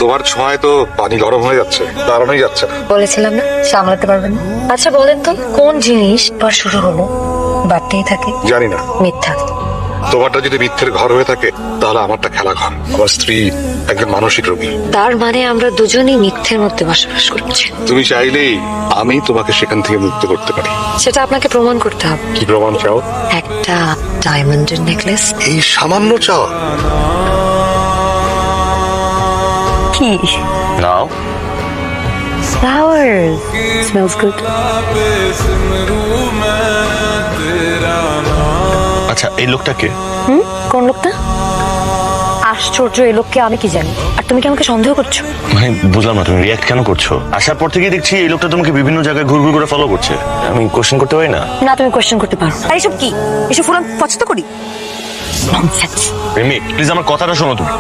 তোমার ছোঁয়ায় তো পানি গরম হয়ে যাচ্ছে, দাঁড়ানোই যাচ্ছে না। বলেছিলাম না সামলাতে পারবেন না। আচ্ছা বলেন তো কোন জিনিস পর শুরু হলো বাড়তেই থাকে? জানি না। মিথ্যা। তোমারটা যদি মিথ্যের ঘর হয়ে থাকে তাহলে আমারটা খেলা ঘর। আমার স্ত্রী একজন মানসিক রোগী। তার মানে আমরা দুজনেই মিথ্যের মধ্যে বসবাস করছি। তুমি চাইলেই আমি তোমাকে সেখান থেকে মুক্ত করতে পারি। সেটা আপনাকে প্রমাণ করতে হবে। কি প্রমাণ চাও? একটা ডায়মন্ডের নেকলেস। এই সামান্য চাও? কি? নাও। Flowers. Smells good. আচ্ছা এই লোকটাকে কোন লোকটা? আশ্চর্য, এই লোককে আমি কি জানি? আর তুমি কি আমাকে সন্দেহ করছো? মানে বুঝলাম না তুমি রিয়াক্ট কেন করছো? আসার পর থেকেই দেখছি এই লোকটা তোমাকে বিভিন্ন জায়গায় ঘুরঘুর করে ফলো করছে। আমি কোশ্চেন করতে পারি না? না, তুমি কোশ্চেন করতে পারো। আর এসব কি? এসব ফুল আমি পছন্দ করি। ননসেন্স। প্রেমিক প্লিজ আমার কথাটা শোনো তুমি।